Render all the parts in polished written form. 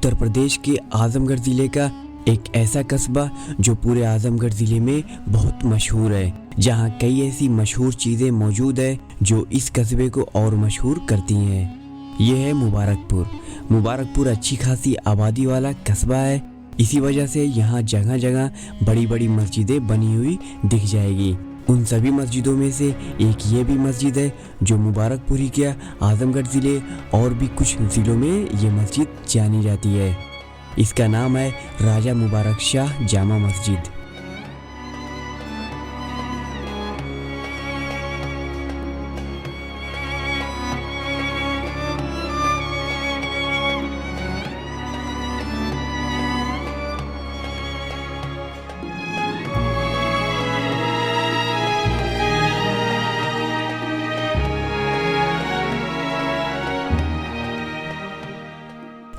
उत्तर प्रदेश के आजमगढ़ ज़िले का एक ऐसा कस्बा जो पूरे आजमगढ़ ज़िले में बहुत मशहूर है, जहां कई ऐसी मशहूर चीज़ें मौजूद है जो इस कस्बे को और मशहूर करती हैं। ये है मुबारकपुर। मुबारकपुर अच्छी खासी आबादी वाला कस्बा है, इसी वजह से यहाँ जगह जगह बड़ी बड़ी मस्जिदें बनी हुई दिख जाएगी। उन सभी मस्जिदों में से एक ये भी मस्जिद है जो मुबारकपुर ही क्या आजमगढ़ ज़िले और भी कुछ ज़िलों में ये मस्जिद जानी जाती है। इसका नाम है राजा मुबारक शाह जामा मस्जिद।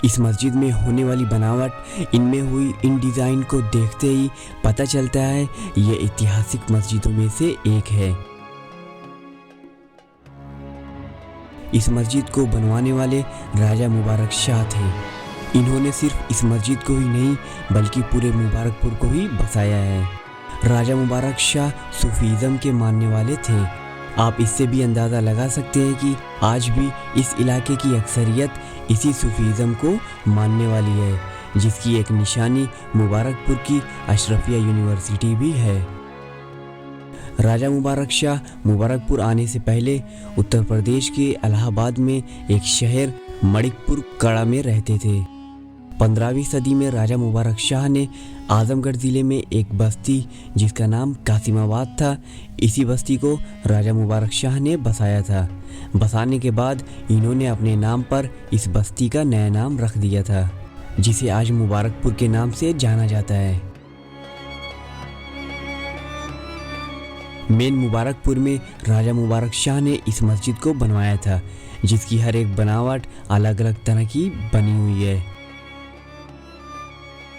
इस मस्जिद में होने वाली बनावट, इनमें हुई इन डिज़ाइन को देखते ही पता चलता है ये ऐतिहासिक मस्जिदों में से एक है। इस मस्जिद को बनवाने वाले राजा मुबारक शाह थे। इन्होंने सिर्फ इस मस्जिद को ही नहीं बल्कि पूरे मुबारकपुर को ही बसाया है। राजा मुबारक शाह सूफीज़म के मानने वाले थे। आप इससे भी अंदाज़ा लगा सकते हैं कि आज भी इस इलाके की अक्सरियत इसी सूफीज़म को मानने वाली है, जिसकी एक निशानी मुबारकपुर की अशरफिया यूनिवर्सिटी भी है। राजा मुबारक शाह मुबारकपुर आने से पहले उत्तर प्रदेश के इलाहाबाद में एक शहर मणिकपुर कड़ा में रहते थे। 15वीं सदी में राजा मुबारक शाह ने आजमगढ़ ज़िले में एक बस्ती जिसका नाम कासिमाबाद था, इसी बस्ती को राजा मुबारक शाह ने बसाया था। बसाने के बाद इन्होंने अपने नाम पर इस बस्ती का नया नाम रख दिया था, जिसे आज मुबारकपुर के नाम से जाना जाता है। मेन मुबारकपुर में राजा मुबारक शाह ने इस मस्जिद को बनवाया था, जिसकी हर एक बनावट अलग अलग तरह की बनी हुई है।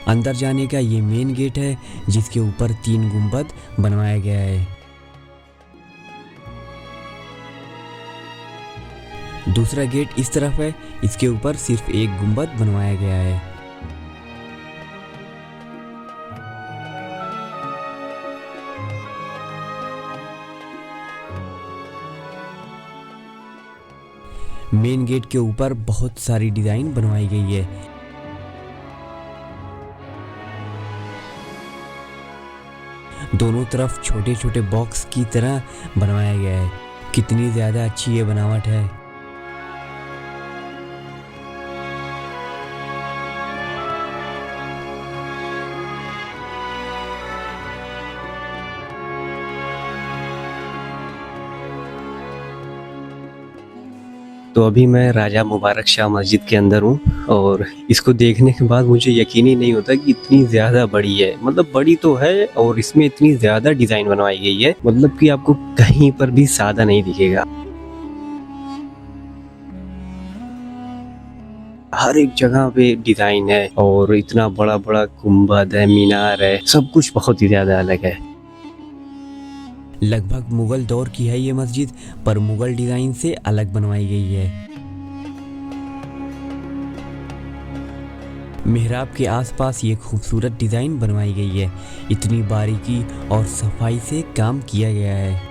अंदर जाने का ये मेन गेट है, जिसके ऊपर 3 गुंबद बनवाया गया है। दूसरा गेट इस तरफ है, इसके ऊपर सिर्फ एक गुंबद बनवाया गया है। मेन गेट के ऊपर बहुत सारी डिजाइन बनवाई गई है। दोनों तरफ छोटे छोटे बॉक्स की तरह बनवाया गया है। कितनी ज़्यादा अच्छी ये बनावट है। तो अभी मैं राजा मुबारक शाह मस्जिद के अंदर हूँ और इसको देखने के बाद मुझे यकीन ही नहीं होता कि इतनी ज़्यादा बड़ी है। मतलब बड़ी तो है और इसमें इतनी ज़्यादा डिज़ाइन बनवाई गई है, मतलब कि आपको कहीं पर भी सादा नहीं दिखेगा। हर एक जगह पे डिज़ाइन है और इतना बड़ा बड़ा गुंबद है, मीनार है, सब कुछ बहुत ही ज़्यादा अलग है। लगभग मुगल दौर की है ये मस्जिद, पर मुगल डिज़ाइन से अलग बनवाई गई है। मिहराब के आसपास ये खूबसूरत डिज़ाइन बनवाई गई है। इतनी बारीकी और सफाई से काम किया गया है।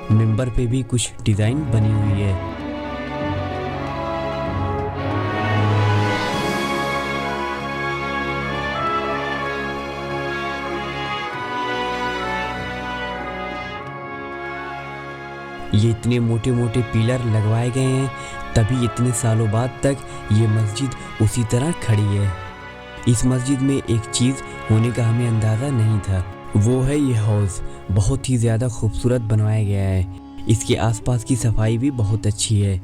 मिंबर पे भी कुछ डिज़ाइन बनी हुई है। ये इतने मोटे मोटे पिलर लगवाए गए हैं, तभी इतने सालों बाद तक ये मस्जिद उसी तरह खड़ी है। इस मस्जिद में एक चीज़ होने का हमें अंदाज़ा नहीं था, वो है ये हौज, बहुत ही ज़्यादा खूबसूरत बनवाया गया है। इसके आसपास की सफाई भी बहुत अच्छी है।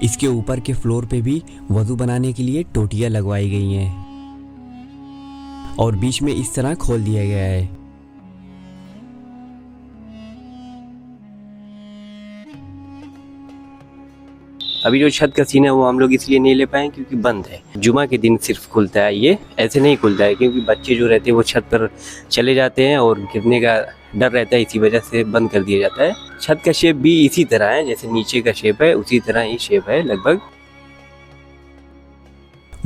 इसके ऊपर के फ्लोर पे भी वज़ू बनाने के लिए टोटियां लगवाई गई हैं और बीच में इस तरह खोल दिया गया है। अभी जो छत का सीन है वो हम लोग इसलिए नहीं ले पाए क्योंकि बंद है। जुमा के दिन सिर्फ खुलता है, ये ऐसे नहीं खुलता है क्योंकि बच्चे जो रहते हैं वो छत पर चले जाते हैं और गिरने का डर रहता है, इसी वजह से बंद कर दिया जाता है। छत का शेप भी इसी तरह है, जैसे नीचे का शेप है उसी तरह ही शेप है लगभग।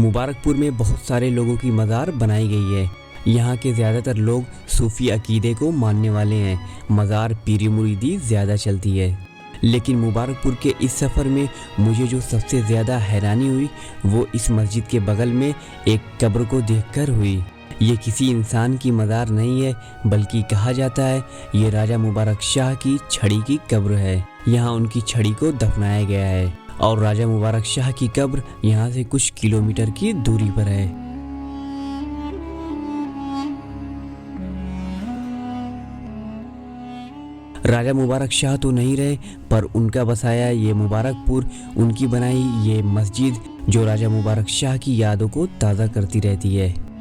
मुबारकपुर में बहुत सारे लोगों की मज़ार बनाई गई है। यहाँ के ज़्यादातर लोग सूफ़ी अकीदे को मानने वाले हैं। मज़ार पीरी मुरीदी ज़्यादा चलती है। लेकिन मुबारकपुर के इस सफ़र में मुझे जो सबसे ज़्यादा हैरानी हुई वो इस मस्जिद के बगल में एक कब्र को देखकर हुई। ये किसी इंसान की मज़ार नहीं है, बल्कि कहा जाता है ये राजा मुबारक शाह की छड़ी की कब्र है। यहाँ उनकी छड़ी को दफनाया गया है और राजा मुबारक शाह की कब्र यहाँ से कुछ किलोमीटर की दूरी पर है। राजा मुबारक शाह तो नहीं रहे, पर उनका बसाया ये मुबारकपुर, उनकी बनाई ये मस्जिद जो राजा मुबारक शाह की यादों को ताज़ा करती रहती है।